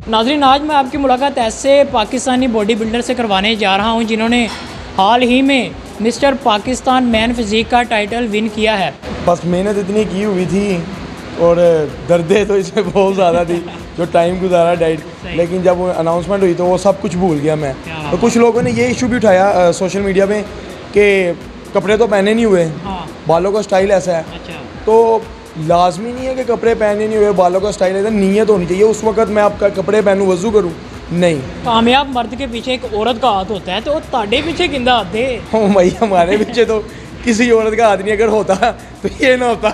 नाज़रीन, आज मैं आपकी मुलाकात ऐसे पाकिस्तानी बॉडी बिल्डर से करवाने जा रहा हूं जिन्होंने हाल ही में मिस्टर पाकिस्तान मैन फिज़ीक का टाइटल विन किया है। बस मेहनत इतनी की हुई थी और दर्दें तो इसमें बहुत ज़्यादा थी जो टाइम गुजारा डाइट, लेकिन जब अनाउंसमेंट हुई तो वो सब कुछ भूल गया मैं। तो कुछ लोगों ने ये इशू भी उठाया सोशल मीडिया पे कि कपड़े तो पहने नहीं हुए, बालों का स्टाइल ऐसा है। तो लाजमी नहीं है कि कपड़े पहने नहीं हुए, बालों का स्टाइल ऐसा, नीयत होनी चाहिए उस वक्त मैं आपका कपड़े पहनूँ, वज़ू करूँ नहीं। कामयाब मर्द के पीछे एक औरत का हाथ होता है, तो ताड़े पीछे किंदा हाथ है? हाँ भाई, हमारे पीछे तो किसी औरत का हाथ नहीं, अगर होता तो ये ना होता।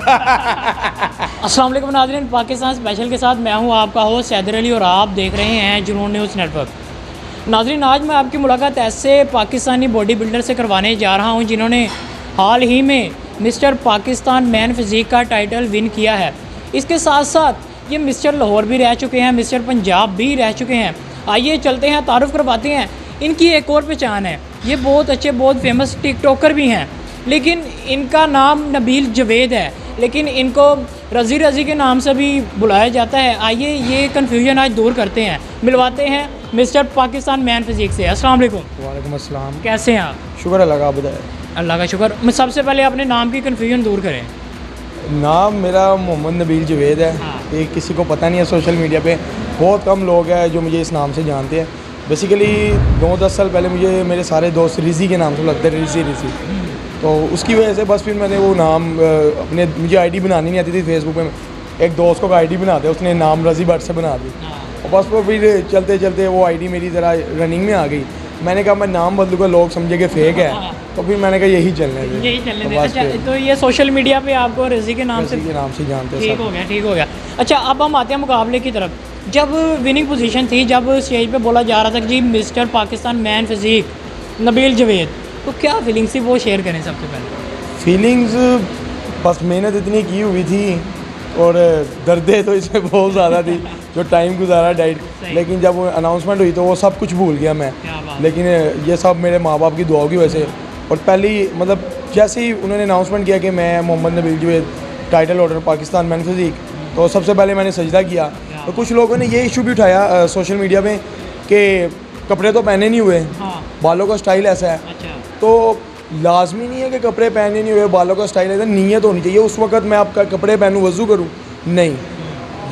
अस्सलाम वालेकुम नाज़रीन, पाकिस्तान स्पेशल के साथ मैं हूं आपका होस्ट सैदर अली और आप देख रहे हैं जुनून न्यूज़ नेटवर्क। नाज़रीन, आज मैं आपकी मुलाकात ऐसे पाकिस्तानी बॉडी बिल्डर से करवाने जा रहा हूं जिन्होंने हाल ही में मिस्टर पाकिस्तान मैन फिज़ीक का टाइटल विन किया है। इसके साथ साथ ये मिस्टर लाहौर भी रह चुके हैं, मिस्टर पंजाब भी रह चुके हैं। आइए चलते हैं, तारुफ करवाते हैं। इनकी एक और पहचान है, ये बहुत अच्छे बहुत फेमस टिकटॉकर भी हैं, लेकिन इनका नाम नबील जवेद है, लेकिन इनको रज़ी रज़ी के नाम से भी बुलाया जाता है। आइए ये कन्फ्यूजन आज दूर करते हैं, मिलवाते हैं मिस्टर पाकिस्तान मैन फिज़ीक से। अस्सलाम वालेकुम। वालेकुम अस्सलाम। कैसे हैं आप? शुक्र अल्लाह का, आप बताएं। अल्लाह का शुक्र। मैं सबसे पहले अपने नाम की कन्फ्यूजन दूर करें। नाम मेरा मोहम्मद नबील जवेद है। ये किसी को पता नहीं है, सोशल मीडिया पे बहुत कम लोग हैं जो मुझे इस नाम से जानते हैं। बेसिकली 9-10 साल पहले मुझे मेरे सारे दोस्त रिज़ी के नाम से लगते हैं, रिज़ी। तो उसकी वजह से बस फिर मैंने वो नाम अपने, मुझे आईडी बनानी नहीं आती थी फेसबुक में। एक दोस्त को आईडी बना दिया, उसने नाम रज़ी भट्ट से बना दी और बस वो फिर चलते चलते वो आईडी मेरी ज़रा रनिंग में आ गई। मैंने कहा मैं नाम बदलूँगा, लोग समझेंगे फेक है, तो फिर मैंने कहा यही चलने दे। अच्छा, तो ये सोशल मीडिया पे आपको रज़ी के नाम से जानते हैं। ठीक हो गया। अच्छा, अब हम आते हैं मुकाबले की तरफ। जब विनिंग पोजीशन थी, जब स्टेज पे बोला जा रहा था कि जी mister Pakistan man physique Nabeel Javed, तो क्या फीलिंग्स थी वो शेयर करें सबसे पहले। फीलिंग्स बस मेहनत इतनी की हुई थी और दर्दें तो इसमें बहुत ज़्यादा थी जो टाइम गुजारा डाइट, लेकिन जब अनाउंसमेंट हुई तो वो सब कुछ भूल गया मैं। लेकिन ये सब मेरे माँ बाप की दुआओं की वजह से। और पहली मतलब जैसे ही उन्होंने अनाउंसमेंट किया कि मैं Mohammad Nabeel Javed title holder Pakistan man physique, तो सबसे पहले मैंने सजदा किया। तो कुछ लोगों ने ये इशू भी उठाया सोशल मीडिया पे कि कपड़े तो पहने नहीं हुए, बालों का स्टाइल ऐसा है। तो लाजमी नहीं है कि कपड़े पहने नहीं हुए, बालों का स्टाइल ऐसा, नीयत होनी चाहिए उस वक्त मैं आपका कपड़े पहनूँ, वज़ू करूँ नहीं।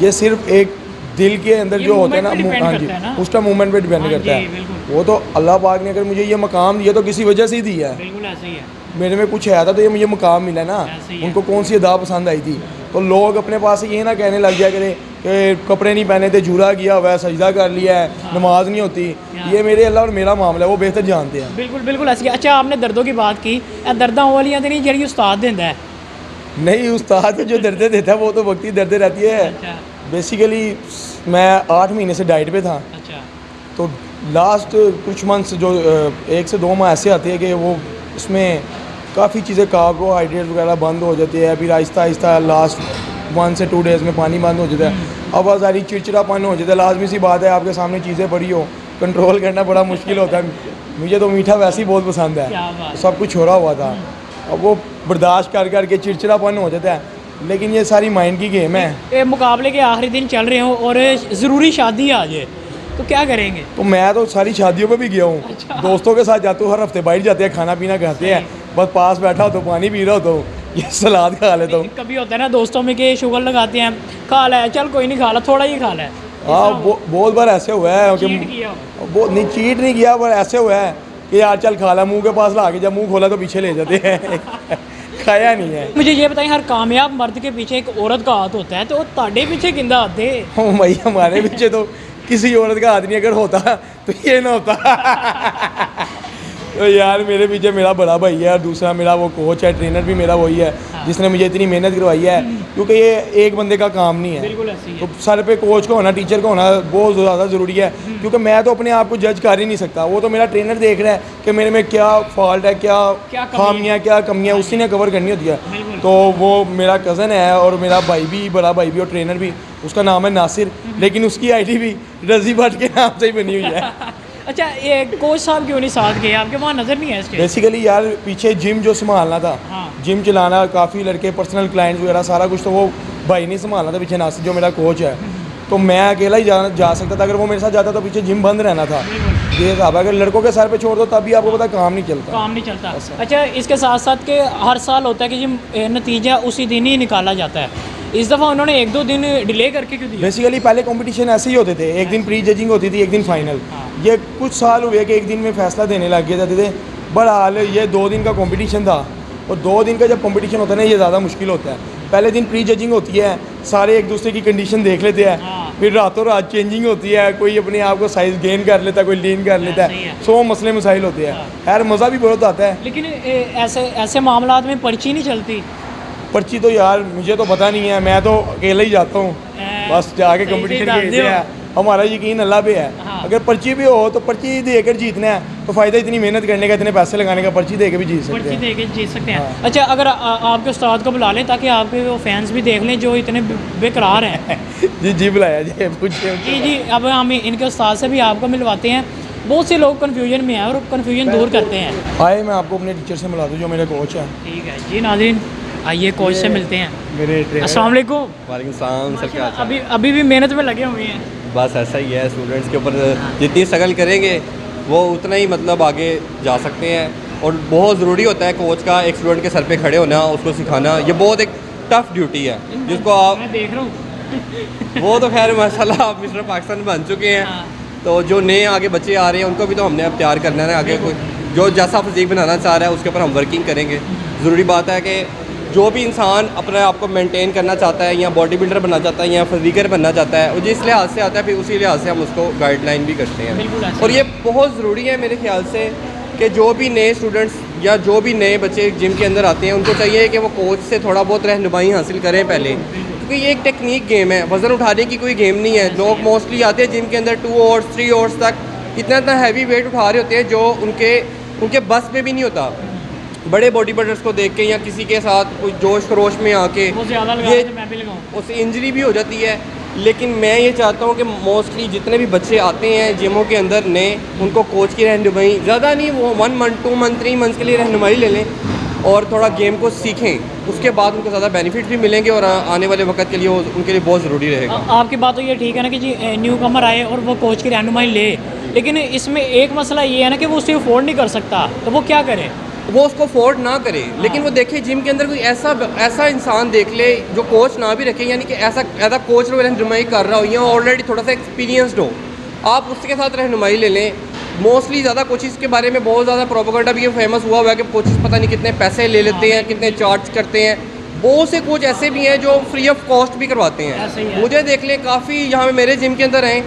ये सिर्फ एक दिल के अंदर जो होता है ना, हाँ जी, उसका मूवमेंट पे डिपेंड करता है। वो तो अल्लाह पाक ने अगर मुझे ये मकाम दिया तो किसी वजह से ही दिया है। बिल्कुल ऐसे ही है। मेरे में कुछ आया था तो ये मुझे मकाम मिला ना। उनको कौन सी अदा पसंद आई थी, तो लोग अपने पास ये ना कहने लग जाया करें कि कपड़े नहीं पहने थे, झूला किया हुआ है, सजदा कर लिया है, नमाज नहीं होती। ये मेरे अल्लाह और मेरा मामला है, वो बेहतर जानते हैं। बिल्कुल ऐसे। अच्छा, आपने दर्दों की बात की, दर्दां वालियां तो नहीं जी उस्ताद देता है? नहीं, उस्ताद जो दर्दें देता है वो तो वक्ती दर्दें रहती है। बेसिकली मैं 8 महीने से डाइट पे था। तो लास्ट कुछ मंथ्स जो 1 से 2 माह ऐसे आते हैं कि वो उसमें काफ़ी चीज़ें, कार्बोहाइड्रेट वगैरह बंद हो जाती है। फिर आहिस्ता आहिस्ता लास्ट 1 से 2 डेज़ में पानी बंद हो जाता है, आवाज़ आ रही, चिड़चिड़ापन हो जाता है। लाजमी सी बात है, आपके सामने चीज़ें पड़ी हो, कंट्रोल करना बड़ा मुश्किल होता है। मुझे तो मीठा वैसे ही बहुत पसंद है, सब कुछ हो रहा हुआ था। अब वो बर्दाश्त कर करके चिड़चिड़ापन हो जाता है, लेकिन ये सारी माइंड की गेम है। मुकाबले के आखिरी दिन चल रहे हो और ज़रूरी शादी आ जाए तो क्या करेंगे? तो मैं तो सारी शादियों पे भी गया हूँ। दोस्तों के साथ जाता हूँ, हर हफ्ते बाहर जाते हैं, खाना पीना खाते हैं, बस पास बैठा हो तो पानी पी रहा हो तो ये सलाद खा लेता हूँ। कभी होता है ना दोस्तों में कि शुगर लगाते हैं, खा ला, चल कोई नहीं खा ला, थोड़ा ही खा ला। हाँ, बहुत बार ऐसे हुआ है कि नहीं, चीट नहीं किया, पर ऐसे हुआ है कि यार चल खा ला, मुँह के पास ला के, जब मुँह खोला तो पीछे ले जाते हैं। खाया नहीं है। मुझे ये बताएं, हर कामयाब मर्द के पीछे एक औरत का हाथ होता है, तो ताड़े पीछे किंदा हाथ है? हाँ भाई, हमारे पीछे तो किसी औरत का हाथ नहीं, अगर होता तो ये ना होता। तो यार मेरे पीछे मेरा बड़ा भाई है और दूसरा मेरा वो कोच है, ट्रेनर भी मेरा वही है जिसने मुझे इतनी मेहनत करवाई है, क्योंकि ये एक बंदे का काम नहीं है। तो सर पे कोच का होना, टीचर का होना बहुत ज़्यादा ज़रूरी है, क्योंकि मैं तो अपने आप को जज कर ही नहीं सकता। वो तो मेरा ट्रेनर देख रहा है कि मेरे में क्या फॉल्ट है, क्या खामियाँ, क्या कमियाँ, उसी ने कवर करनी होती है। तो वो मेरा कज़न है और मेरा भाई भी, बड़ा भाई भी और ट्रेनर भी, उसका नाम है नासिर, लेकिन उसकी आईडी भी रज़ी भट्ट के नाम से ही बनी हुई है। अच्छा, ये कोच साहब क्यों नहीं साथ गए आपके? वहाँ नज़र नहीं है? बेसिकली यार पीछे जिम जो संभालना था, जिम चलाना, काफ़ी लड़के पर्सनल क्लाइंट्स वगैरह सारा कुछ तो वो भाई नहीं संभालना था पीछे, नासिर जो मेरा कोच है। तो मैं अकेला ही जा सकता था। अगर वो मेरे साथ जाता तो पीछे जिम बंद रहना था। ये था, अगर लड़कों के सर पे छोड़ दो तभी आपको पता काम नहीं चलता। अच्छा, इसके साथ साथ के हर साल होता है कि जी नतीजा उसी दिन ही निकाला जाता है, इस दफ़ा उन्होंने 1-2 दिन डिले करके क्यों दिया? बेसिकली पहले कंपटीशन ऐसे ही होते थे, एक दिन प्री जजिंग होती थी, एक दिन फाइनल। ये कुछ साल हुए कि एक दिन में फैसला देने लग गए जाते थे। बहरहाल ये 2 दिन का कंपटीशन था, और 2 दिन का जब कंपटीशन होता है ना, ये ज़्यादा मुश्किल होता है। पहले दिन प्री जजिंग होती है, सारे एक दूसरे की कंडीशन देख लेते हैं, फिर रातों रात चेंजिंग होती है, कोई अपने आप को साइज़ गेन कर लेता है, कोई लीन कर लेता है, 100 मसले मसाइल होते हैं। यार मज़ा भी बहुत आता है। लेकिन ऐसे मामला में पर्ची नहीं चलती? पर्ची तो यार मुझे तो पता नहीं है, मैं तो अकेला ही जाता हूँ, बस जाके कंपटीशन खेलते हैं। हमारा यकीन अल्लाह पे है। अगर पर्ची भी हो तो पर्ची देकर जीतना है, तो फ़ायदा इतनी मेहनत करने का, इतने पैसे लगाने का, पर्ची दे के भी जीत सकते हैं। अच्छा, अगर आपके उस्ताद को बुला लें ताकि आपके वो फैंस भी देख लें जो इतने बेकरार हैं। जी बुलाया जी, पूछिए। जी, अब हम इनके उस्ताद से भी आपको मिलवाते हैं। बहुत से लोग कन्फ्यूजन में हैं और कन्फ्यूजन दूर करते हैं। आए मैं आपको अपने टीचर से मिला दूँ जो मेरे कोच हैं। ठीक है जी नाज़रीन, आइए कोच से मिलते हैं। मेरे अस्सलाम वालेकुम। वालेकुम सलाम सर, क्या हाल? अभी भी मेहनत में लगे हुए हैं। बस ऐसा ही है, स्टूडेंट्स के ऊपर जितनी स्ट्रगल करेंगे वो उतना ही मतलब आगे जा सकते हैं। और बहुत ज़रूरी होता है कोच का एक स्टूडेंट के सर पे खड़े होना, उसको सिखाना, ये बहुत एक टफ ड्यूटी है जिसको आप मैं देख रहा हूँ। वो तो खैर माशाल्लाह आप मिस्टर पाकिस्तान बन चुके हैं। तो जो नए आगे बच्चे आ रहे हैं उनको भी तो हमने अब तैयार करना है। आगे कोई जो जैसा फिज़ीक बनाना चाह रहा है उसके ऊपर हम वर्किंग करेंगे। ज़रूरी बात है कि जो भी इंसान अपने आप को मेंटेन करना चाहता है या बॉडी बिल्डर बनना चाहता है या फिजिकर बनना चाहता है, वो जिस लिहाज से आता है फिर उसी लिहाज से हम उसको गाइडलाइन भी करते हैं। और ये बहुत ज़रूरी है मेरे ख्याल से कि जो भी नए स्टूडेंट्स या जो भी नए बच्चे जिम के अंदर आते हैं उनको चाहिए कि वो कोच से थोड़ा बहुत रहनुमाई हासिल करें पहले, क्योंकि ये एक टेक्निक गेम है, वज़न उठाने की कोई गेम नहीं है। लोग मोस्टली आते हैं जिम के अंदर 2 आवर्स 3 आवर्स तक इतना हैवी वेट उठा रहे होते हैं जो उनके बस में भी नहीं होता। बड़े बॉडी बिल्डर्स को देख के या किसी के साथ कोई जोश खरोश में आके ये उससे इंजरी भी हो जाती है। लेकिन मैं ये चाहता हूँ कि मोस्टली जितने भी बच्चे आते हैं जिमों के अंदर नए, उनको कोच की रहनुमाई, ज़्यादा नहीं, वो 1 मंथ 2 मंथ 3 मंथ के लिए रहनुमाई ले लें और थोड़ा गेम को सीखें। उसके बाद उनको ज़्यादा बेनिफिट भी मिलेंगे और आने वाले वक्त के लिए वो उनके लिए बहुत ज़रूरी रहेगा। आपकी बात तो ये ठीक है ना कि जी न्यू कमर आए और वो कोच की रहनुमाई ले, लेकिन इसमें एक मसला ये है ना कि वो उसे अफोर्ड नहीं कर सकता, तो वो क्या करे? वो उसको अफोर्ड ना करे, लेकिन वो देखे जिम के अंदर कोई ऐसा इंसान देख ले जो कोच ना भी रखे, यानी कि ऐसा कोच रहनुमाई कर रहा हो या ऑलरेडी थोड़ा सा एक्सपीरियंसड हो, आप उसके साथ रहनुमाई ले लें। मोस्टली ज़्यादा कोचिज़ के बारे में बहुत ज़्यादा प्रोपेगेंडा भी ये फेमस हुआ है कि कोचिज़ पता नहीं कितने पैसे ले लेते हैं, कितने चार्ज करते हैं। बहुत से कोच ऐसे भी हैं जो फ्री ऑफ कॉस्ट भी करवाते हैं। मुझे देख लें, काफ़ी यहाँ पे मेरे जिम के अंदर हैं,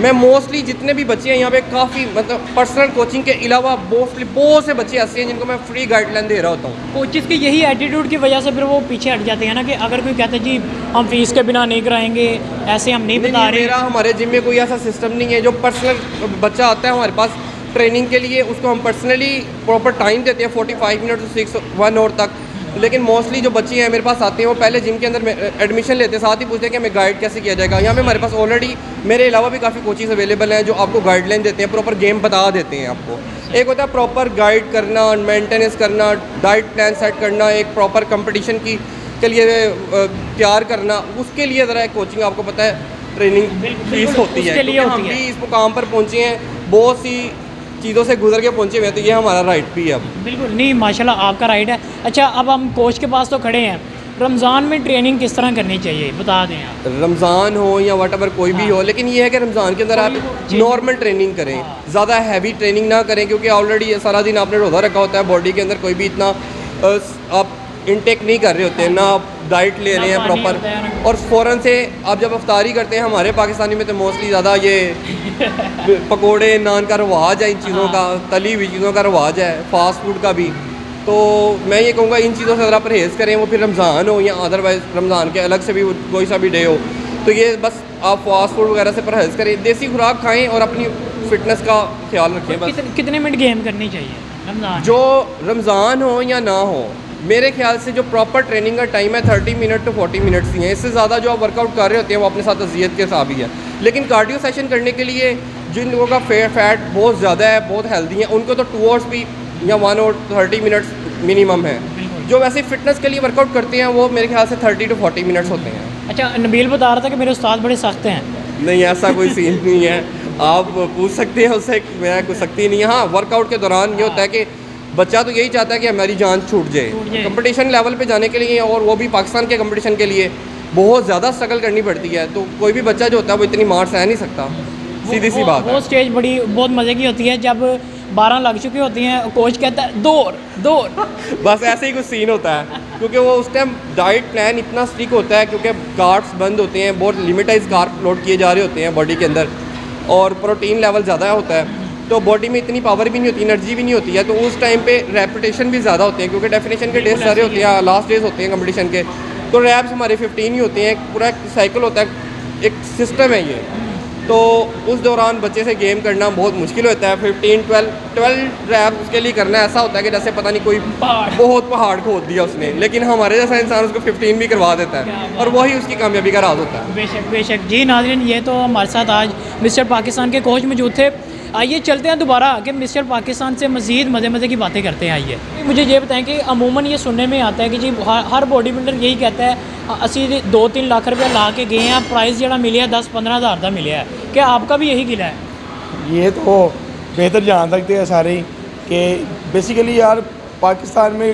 मैं मोस्टली जितने भी बच्चे हैं यहाँ पे काफ़ी मतलब पर्सनल कोचिंग के अलावा मोस्टली बहुत से बच्चे ऐसे हैं जिनको मैं फ्री गाइडलाइन दे रहा होता हूँ। कोचिज़ की यही एटीट्यूड की वजह से फिर वो पीछे हट जाते हैं ना कि अगर कोई कहते हैं जी हम फीस के बिना नहीं कराएंगे, ऐसे हम नहीं बता रहे। मेरा हमारे जिम में कोई ऐसा सिस्टम नहीं है। जो पर्सनल बच्चा आता है हमारे पास ट्रेनिंग के लिए, उसको हम पर्सनली प्रॉपर टाइम देते हैं 45 मिनट से 1 आवर तक। लेकिन मोस्टली जो बच्चे हैं मेरे पास आते हैं वो पहले जिम के अंदर एडमिशन लेते हैं, साथ ही पूछते हैं कि हमें गाइड कैसे किया जाएगा। यहाँ पे हमारे पास ऑलरेडी मेरे अलावा भी काफ़ी कोचेस अवेलेबल हैं जो आपको गाइडलाइन देते हैं, प्रॉपर गेम बता देते हैं आपको। एक होता है प्रॉपर गाइड करना, मेंटेनेंस करना, डाइट प्लान सेट करना, एक प्रॉपर कंपटीशन के लिए तैयार करना, उसके लिए ज़रा एक कोचिंग आपको पता है ट्रेनिंग फीस होती है। हम भी इस मुकाम पर पहुँचे हैं, बहुत सी चीज़ों से गुजर के पहुँचे हुए हैं, तो ये हमारा राइट भी है। अब बिल्कुल नहीं, माशाल्लाह आपका राइट है। अच्छा, अब हम कोच के पास तो खड़े हैं, रमज़ान में ट्रेनिंग किस तरह करनी चाहिए बता दें आप। रमज़ान हो या वट कोई भी हो, लेकिन ये है कि रमज़ान के अंदर आप नॉर्मल ट्रेनिंग करें, ज़्यादा हैवी ट्रेनिंग ना करें, क्योंकि ऑलरेडी सारा दिन आपने रोज़ा रखा होता है, बॉडी के अंदर कोई भी इतना आप इनटेक नहीं कर रहे होते हैं, ना आप डाइट ले रहे हैं प्रॉपर, और फ़ौरन से आप जब अफ्तारी करते हैं, हमारे पाकिस्तानी में तो मोस्टली ज़्यादा ये पकोड़े नान का रवाज है, इन चीज़ों का, तली हुई चीज़ों का रवाज है, फास्ट फूड का भी। तो मैं ये कहूँगा इन चीज़ों से ज़रा परहेज़ करें, वो फिर रमज़ान हो या अदरवाइज़ रमज़ान के अलग से भी कोई सा भी डे हो, तो ये बस आप फास्ट फूड वगैरह से परहेज़ करें, देसी खुराक खाएँ और अपनी फ़िटनेस का ख्याल रखें। बस कितने मिनट गेम करनी चाहिए रमज़ान? जो रमज़ान हो या ना हो, मेरे ख्याल से जो प्रॉपर ट्रेनिंग का टाइम है 30 मिनट to 40 मिनट्स ही है। इससे ज़्यादा जो आप वर्कआउट कर रहे होते हैं वो अपने साथ अजियत के साथ ही है। लेकिन कार्डियो सेशन करने के लिए जिन लोगों का फैट बहुत ज़्यादा है, बहुत हेल्दी है, उनको तो 2 आवर्स भी या 1 आवर 30 मिनट्स मिनिमम है। जो वैसे फिटनेस के लिए वर्कआउट करते हैं वो मेरे ख्याल से 30 to 40 मिनट्स होते हैं। अच्छा, नबील बता रहा था कि मेरे उस्ताद बड़े सख्त हैं, नहीं, ऐसा कोई सीन नहीं है, आप पूछ सकते हैं उससे, मैं कुछ सकती नहीं है। हाँ, वर्कआउट के दौरान ये होता है कि बच्चा तो यही चाहता है कि हमारी जान छूट जाए। कंपटीशन लेवल पे जाने के लिए, और वो भी पाकिस्तान के कंपटीशन के लिए बहुत ज़्यादा स्ट्रगल करनी पड़ती है। तो कोई भी बच्चा जो होता है वो इतनी मार सह नहीं सकता, सीधी सी बात है। वो स्टेज बड़ी बहुत मज़े की होती है जब 12 लग चुकी होती हैं, कोच कहता है दौड़ बस ऐसे ही कुछ सीन होता है, क्योंकि वो उस टाइम डाइट प्लान इतना स्ट्रिक्ट होता है, क्योंकि कार्ब्स बंद होते हैं, बहुत लिमिटाइज कार्ब लोड किए जा रहे होते हैं बॉडी के अंदर, और प्रोटीन लेवल ज़्यादा होता है, तो बॉडी में इतनी पावर भी नहीं होती, एनर्जी भी नहीं होती है। तो उस टाइम पे रेपिटेशन भी ज़्यादा होते हैं, क्योंकि डेफिनेशन के डेज सारे होते हैं, लास्ट डेज होते हैं कंपटीशन के, तो रैप्स हमारे 15 ही होते हैं। पूरा एक साइकिल होता है, एक सिस्टम है ये। तो उस दौरान बच्चे से गेम करना बहुत मुश्किल होता है। 12 रैप उसके लिए करना ऐसा होता है कि जैसे पता नहीं कोई बहुत पहाड़ खोद दिया उसने, लेकिन हमारे जैसा इंसान उसको 15 भी करवा देता है, और वही उसकी कामयाबी का राज होता है। बेशक जी। नाज़रीन, ये तो हमारे साथ आज मिस्टर पाकिस्तान के कोच मौजूद थे। आइए चलते हैं दोबारा कि मिस्टर पाकिस्तान से मज़ीद मज़े की बातें करते हैं। आइए मुझे ये बताएं कि अमूमन ये सुनने में आता है कि जी हर बॉडी बिल्डर यही कहता है असी 2-3 लाख रुपया ला के गए हैं, प्राइज़ जरा मिले 10-15 हज़ार का मिले है। क्या आपका भी यही गिला है? ये तो बेहतर जान सकते हैं सारे ही कि बेसिकली यार पाकिस्तान में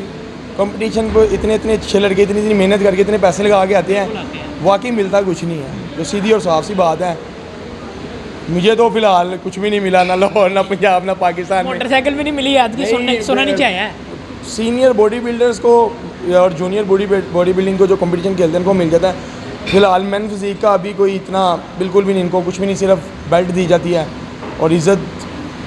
कंपटीशन को इतने अच्छे लड़के इतनी मेहनत करके इतने पैसे लगा के आते हैं, वाकई मिलता कुछ नहीं है। जो सीधी और साफ सी बात है, मुझे तो फिलहाल कुछ भी नहीं मिला, ना लाहौर ना पंजाब ना पाकिस्तान में। मोटरसाइकिल भी नहीं मिली, याद की सुना नहीं चाहिए। सीनियर बॉडी बिल्डर्स को और जूनियर बॉडी बिल्डिंग को जो कंपटीशन खेलते हैं उनको मिल जाता है। फिलहाल मैन फिजिक का अभी कोई इतना बिल्कुल भी नहीं, इनको कुछ भी नहीं, सिर्फ बेल्ट दी जाती है और इज़्ज़त,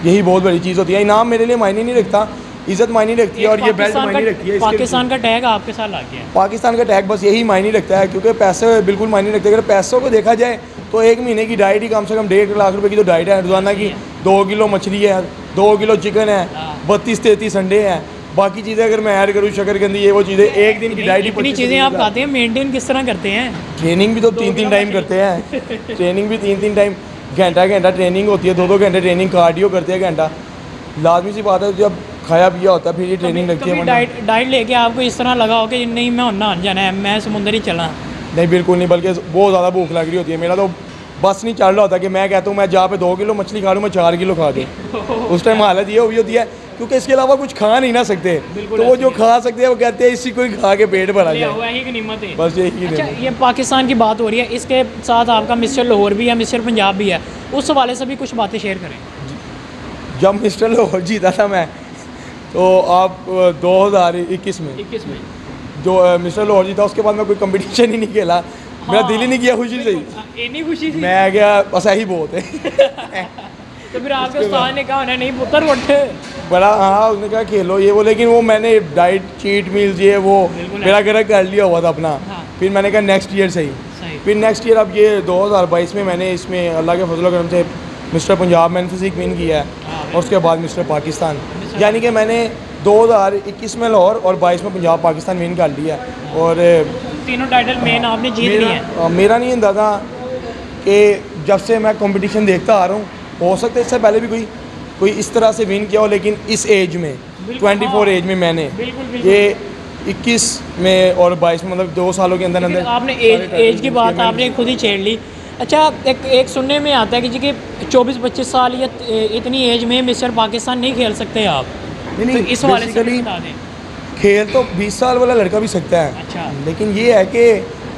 यही बहुत बड़ी चीज़ होती है। इनाम मेरे लिए मायने नहीं रखता, इज़्ज़त मायने रखती है, और ये बेल्ट मायने रखती है। पाकिस्तान का टैग आपके साथ लग गया। पाकिस्तान का टैग बस यही मायने रखता है, क्योंकि पैसे बिल्कुल मायने रखते हैं। अगर पैसों को देखा जाए तो एक महीने की डाइट ही कम से कम 1.5 लाख रुपए की तो डाइट है रोज़ाना की। 2 किलो मछली है, 2 किलो चिकन है, 32-33 अंडे हैं, बाकी चीज़ें अगर मैं ऐड करूँ शक्करकंदी ये वो चीज़ें, एक दिन की डाइट ही इतनी चीज़ें आप खाते हैं, मेंटेन किस तरह करते हैं? ट्रेनिंग भी तो 3-3 टाइम करते हैं, ट्रेनिंग भी 3-3 टाइम, घंटा ट्रेनिंग होती है, 2-2 घंटे ट्रेनिंग, कार्डियो करते हैं घंटा। लाजमी सी बात है, जब खाया पिया होता है फिर ये ट्रेनिंग लगती है। डाइट लेके आपको इस तरह लगा हो कि नहीं मैं नहाने जाना है, मैं समुंदर ही चला? नहीं, बिल्कुल नहीं, बल्कि बहुत ज़्यादा भूख लग रही होती है। मेरा तो बस नहीं चल रहा होता कि मैं कहता हूँ मैं जहाँ पे 2 किलो मछली खा लूँ, मैं 4 किलो खा दूँ। उस टाइम हालत ये हुई होती है, क्योंकि इसके अलावा कुछ खा नहीं ना सकते, तो वो जो खा सकते हैं वो कहते हैं इसी को ही खा के पेट भरा जाए, बस यही। अच्छा, ये पाकिस्तान की बात हो रही है, इसके साथ आपका मिस्टर लाहौर भी है, मिस्टर पंजाब भी है, उस हवाले से भी कुछ बातें शेयर करें। जब मिस्टर लाहौर जीता था मैं, तो आप 2021 में जो मिस्टर लाहौर जीता, उसके बाद मैं कोई कंपटीशन ही नहीं खेला। मेरा दिल ही नहीं किया खुशी से, इतनी खुशी थी, मैं गया बस यही बहुत है। तो फिर आपके उस्ताद ने कहा नहीं पुत्र उठ बड़ा, हाँ उसने कहा खेलो ये वो, लेकिन वो मैंने डाइट चीट मील्स ये वो मेरा घर कर लिया हुआ था अपना। हाँ। फिर मैंने कहा नेक्स्ट ईयर सही। फिर नेक्स्ट ईयर अब ये 2022 में मैंने इसमें अल्लाह के फजल करम से mister Punjab man physique win किया है, और उसके बाद मिस्टर पाकिस्तान, यानी कि मैंने 2021 में लाहौर और 22 में पंजाब पाकिस्तान विन कर लिया। और तीनों टाइटल मेन आपने जीत लिए हैं। मेरा नहीं अंदाज़ा कि जब से मैं कंपटीशन देखता आ रहा हूँ, हो सकता है इससे पहले भी कोई इस तरह से विन किया हो, लेकिन इस एज में 24 एज में मैंने ये 21 में और 22 में, मतलब 2 सालों के अंदर अंदर। आपने एज की बात आपने खुद ही छेड़ ली। अच्छा, एक सुनने में आता है कि जी कि 24-25 साल या इतनी एज में मिस्टर पाकिस्तान नहीं खेल सकते आप? नहीं, तो इस हवाले से बता दें। खेल तो 20 साल वाला लड़का भी सकता है। अच्छा। लेकिन ये है कि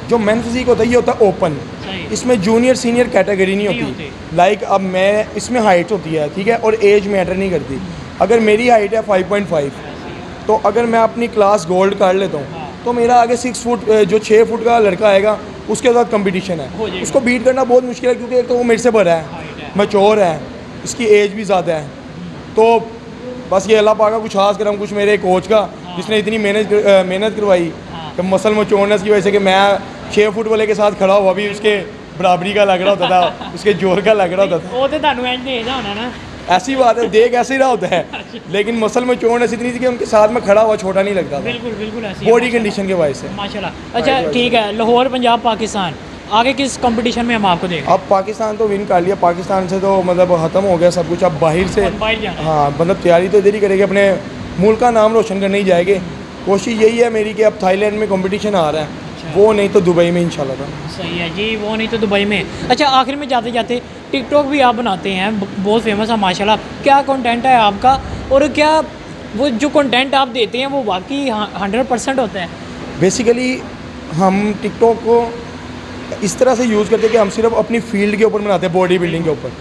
जो मेन फिजिक होता है ये होता है ओपन, इसमें जूनियर सीनियर कैटेगरी नहीं होती। लाइक अब मैं इसमें हाइट होती है, ठीक है, और एज मैटर नहीं करती। अगर मेरी हाइट है 5.5, तो अगर मैं अपनी क्लास गोल्ड कर लेता हूँ तो मेरा आगे 6 फुट जो 6 फुट का लड़का आएगा उसके साथ कंपटीशन है, उसको बीट करना बहुत मुश्किल है, क्योंकि एक तो वो मेरे से बड़ा है, मैच्योर है, इसकी एज भी ज़्यादा है। तो बस ये अल्लाह पाक का कुछ खास करम, कुछ मेरे कोच का जिसने इतनी मेहनत करवाई कि मसल मचोड़ने की वजह से कि मैं 6 फुट वाले के साथ खड़ा हुआ भी उसके बराबरी का लग रहा होता था, उसके जोर का लग रहा होता था। वो तो ਤੁਹਾਨੂੰ ਇੰਜ ਦੇਖਦਾ होना ना, ऐसी बात है, देख ऐसे ही रहा होता है, लेकिन मसल में चोट ऐसी इतनी थी कि उनके साथ में खड़ा हुआ छोटा नहीं लगता था। बिल्कुल ऐसी बॉडी कंडीशन के वजह से। माशाल्लाह। अच्छा ठीक है, लाहौर पंजाब पाकिस्तान, आगे किस कंपटीशन में हम आपको देखें? अब पाकिस्तान तो विन कर लिया, पाकिस्तान से तो मतलब ख़त्म हो गया सब कुछ। अब बाहर से, हाँ मतलब तैयारी तो इधर ही करेंगे, अपने मुल्क का नाम रोशन करने ही जाएंगे। कोशिश यही है मेरी कि अब थाईलैंड में कंपटीशन आ रहा है, वो नहीं तो दुबई में इंशाल्लाह ताला। सही है जी, वो नहीं तो दुबई में। अच्छा, आखिर में जाते जाते टिकटॉक भी आप बनाते हैं, बहुत फेमस है माशाल्लाह। क्या कंटेंट है आपका, और क्या वो जो कंटेंट आप देते हैं वो वाकई 100% होता है? बेसिकली हम टिकटॉक को इस तरह से यूज़ करते हैं कि हम सिर्फ अपनी फील्ड के ऊपर बनाते हैं, बॉडी बिल्डिंग के ऊपर।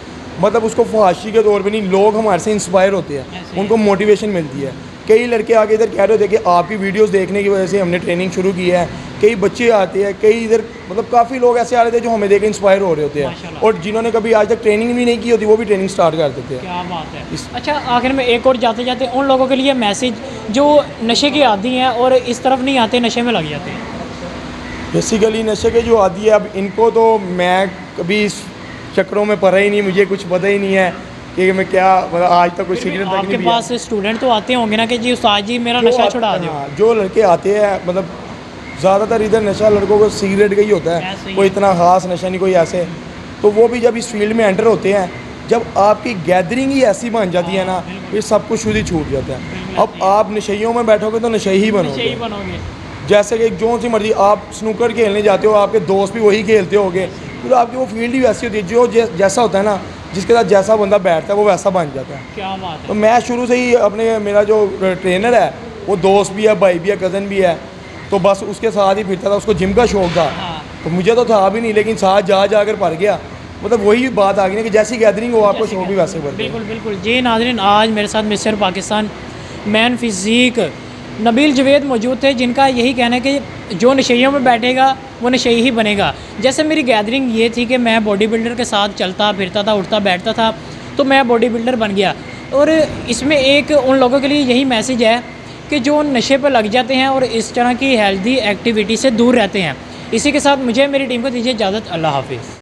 मतलब उसको फहाशी के तौर पे नहीं, लोग हमारे से इंस्पायर होते हैं, ऐसे ही। उनको मोटिवेशन मिलती है। कई लड़के आके इधर कह रहे होते हैं कि आपकी वीडियोस देखने की वजह से हमने ट्रेनिंग शुरू की है। कई बच्चे आते हैं, कई इधर मतलब काफ़ी लोग ऐसे आ रहे थे जो हमें देख के इंस्पायर हो रहे होते हैं, माशाल्लाह। और जिन्होंने कभी आज तक ट्रेनिंग भी नहीं की होती वो भी ट्रेनिंग स्टार्ट कर देते हैं। क्या बात है। अच्छा, आखिर में एक और जाते जाते उन लोगों के लिए मैसेज जो नशे के आदी हैं और इस तरफ नहीं आते, नशे में लग जाते हैं। बेसिकली नशे के जो आदी है, अब इनको तो मैं कभी इस चक्रों में पड़ा ही नहीं, मुझे कुछ पता ही नहीं है कि मैं क्या, मतलब आज तक कोई सिगरेट तक आपके नहीं पास स्टूडेंट तो आते होंगे ना कि जी उस्ताद जी मेरा नशा छुड़ा दो। हाँ, जो लड़के आते हैं, मतलब ज़्यादातर इधर नशा लड़कों को सिगरेट का ही होता ऐसे है, ही कोई है। इतना ख़ास नशा नहीं कोई ऐसे। तो वो भी जब इस फील्ड में एंटर होते हैं, जब आपकी गैदरिंग ही ऐसी बन जाती है ना, फिर सब कुछ खुद ही छूट जाता है। अब आप नशइयों में बैठोगे तो नशे ही नशे ही बनोगे। बनोगे। जैसे कि जो सी मर्जी आप स्नूकर खेलने जाते हो, आपके दोस्त भी वही खेलते होगे, फिर आपकी वो फील्ड ही वैसी होती है, जो जैसा होता है ना, जिसके साथ जैसा बंदा बैठता है वो वैसा बन जाता है। क्या बात तो है। मैं शुरू से ही अपने, मेरा जो ट्रेनर है वो दोस्त भी है, भाई भी है, कज़न भी है, तो बस उसके साथ ही फिरता था। उसको जिम का शौक था, हाँ। तो मुझे तो था भी नहीं, लेकिन साथ जा जाकर पड़ गया। मतलब वही बात आ गई ना कि जैसी गैदरिंग हो आपको शौक भी वैसे बढ़ता है। बिल्कुल बिल्कुल जी। नाज़रीन, आज मेरे साथ mister Pakistan man physique Nabeel Javed मौजूद थे, जिनका यही कहना है कि जो नशइयों में बैठेगा वो नशई ही बनेगा। जैसे मेरी गैदरिंग ये थी कि मैं बॉडी बिल्डर के साथ चलता फिरता था, उठता बैठता था, तो मैं बॉडी बिल्डर बन गया। और इसमें एक उन लोगों के लिए यही मैसेज है कि जो नशे पर लग जाते हैं और इस तरह की हेल्दी एक्टिविटी से दूर रहते हैं। इसी के साथ मुझे मेरी टीम को दीजिए इजाज़त। अल्लाह हाफिज़।